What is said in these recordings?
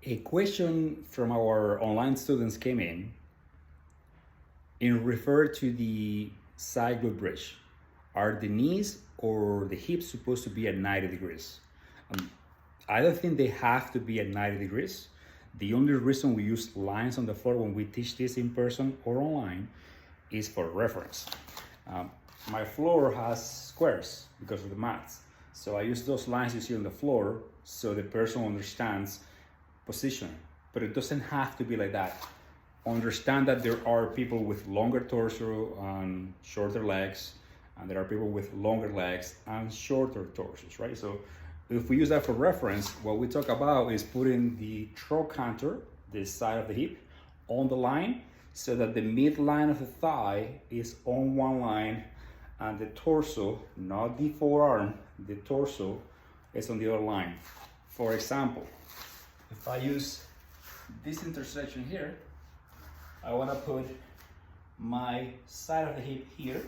A question from our online students came in refer to the side glute bridge. Are the knees or the hips supposed to be at 90 degrees? I don't think they have to be at 90 degrees. The only reason we use lines on the floor when we teach this in person or online is for reference. My floor has squares because of the mats. So I use those lines you see on the floor so the person understands position, but it doesn't have to be like that. Understand that there are people with longer torso and shorter legs, and there are people with longer legs and shorter torsos, right? So if we use that for reference, what we talk about is putting the trochanter, this side of the hip, on the line so that the midline of the thigh is on one line and the torso, not the forearm, the torso is on the other line. For example, if I use this intersection here, I want to put my side of the hip here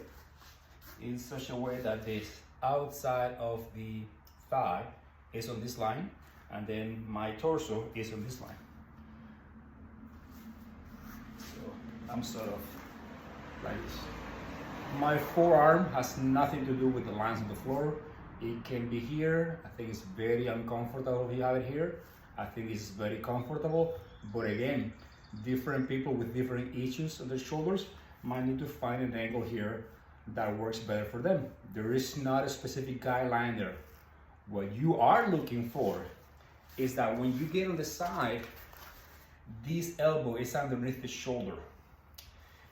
in such a way that the outside of the thigh is on this line and then my torso is on this line. So I'm sort of like this. My forearm has nothing to do with the lines on the floor. It can be here. I think it's very uncomfortable if you have it here. I think it's very comfortable, but again, different people with different issues on their shoulders might need to find an angle here that works better for them. There is not a specific guideline there. What you are looking for is that when you get on the side, this elbow is underneath the shoulder.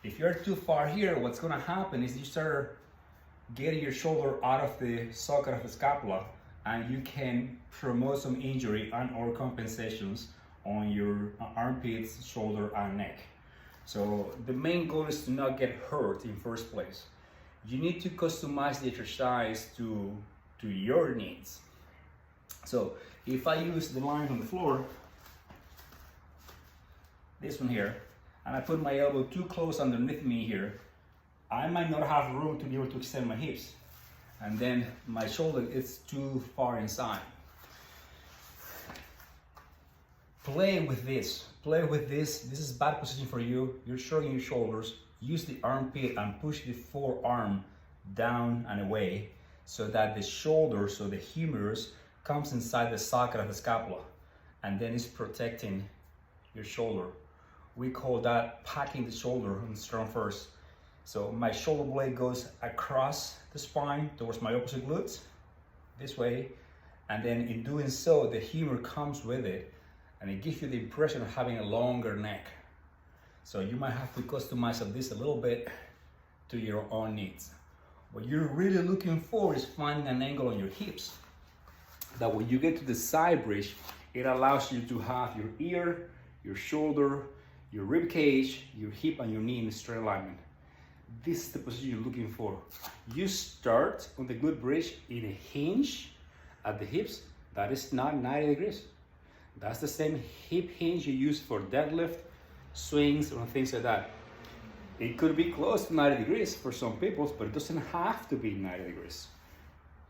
If you're too far here, what's gonna happen is you start getting your shoulder out of the socket of the scapula, and you can promote some injury and or compensations on your armpits, shoulder, and neck. So the main goal is to not get hurt in first place. You need to customize the exercise to your needs. So if I use the line on the floor, this one here, and I put my elbow too close underneath me here, I might not have room to be able to extend my hips. And then my shoulder is too far inside. Play with this. Play with this. This is bad position for you. You're shrugging your shoulders. Use the armpit and push the forearm down and away so that the shoulder, so the humerus, comes inside the socket of the scapula and then it's protecting your shoulder. We call that packing the shoulder on strong first. So my shoulder blade goes across the spine towards my opposite glutes, this way, and then in doing so, the humor comes with it, and it gives you the impression of having a longer neck. So you might have to customize this a little bit to your own needs. What you're really looking for is finding an angle on your hips, that when you get to the side bridge, it allows you to have your ear, your shoulder, your rib cage, your hip, and your knee in straight alignment. This is the position you're looking for. You start on the glute bridge in a hinge at the hips. That is not 90 degrees. That's the same hip hinge you use for deadlift, swings, or things like that. It could be close to 90 degrees for some people, but it doesn't have to be 90 degrees.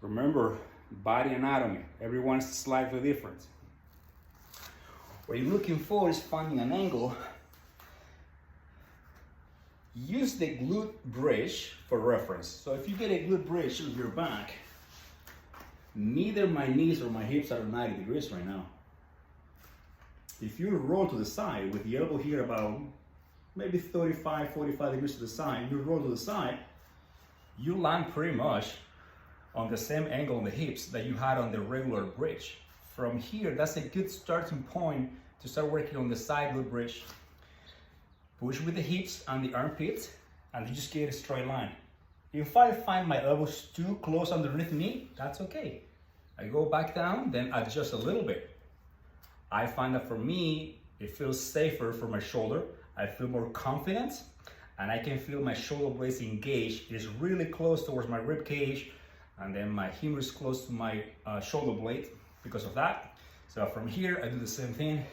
Remember, body anatomy. Everyone's slightly different. What you're looking for is finding an angle. Use the glute bridge for reference. So if you get a glute bridge on your back, neither my knees or my hips are 90 degrees right now. If you roll to the side with the elbow here about maybe 35, 45 degrees to the side, you roll to the side, you land pretty much on the same angle on the hips that you had on the regular bridge. From here, that's a good starting point to start working on the side glute bridge. Push with the hips and the armpits, and you just get a straight line. If I find my elbows too close underneath me, that's okay. I go back down, then adjust a little bit. I find that for me, it feels safer for my shoulder. I feel more confident, and I can feel my shoulder blades engaged. It is really close towards my rib cage, and then my humerus close to my shoulder blade because of that. So from here, I do the same thing.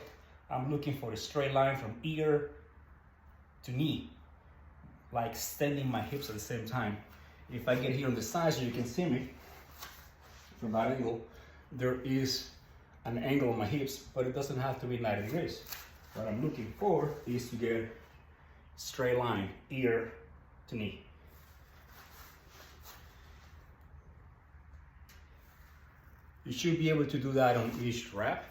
I'm looking for a straight line from ear to knee, like extending my hips at the same time. If I get here on the side so you can see me from that angle, there is an angle on my hips, but it doesn't have to be 90 degrees. What I'm looking for is to get straight line, ear to knee. You should be able to do that on each rep.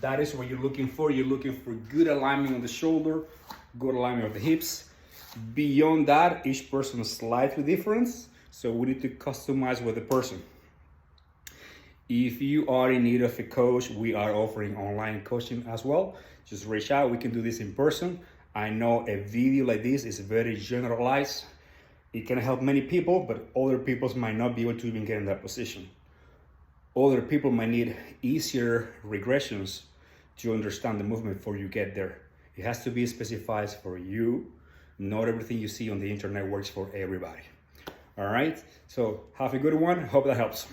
That is what you're looking for. You're looking for good alignment on the shoulder, good alignment of the hips. Beyond that, each person is slightly different, so we need to customize with the person. If you are in need of a coach, we are offering online coaching as well. Just reach out, we can do this in person. I know a video like this is very generalized. It can help many people, but other people might not be able to even get in that position. Other people might need easier regressions to understand the movement before you get there. It has to be specified for you. Not everything you see on the internet works for everybody. All right, so have a good one. Hope that helps.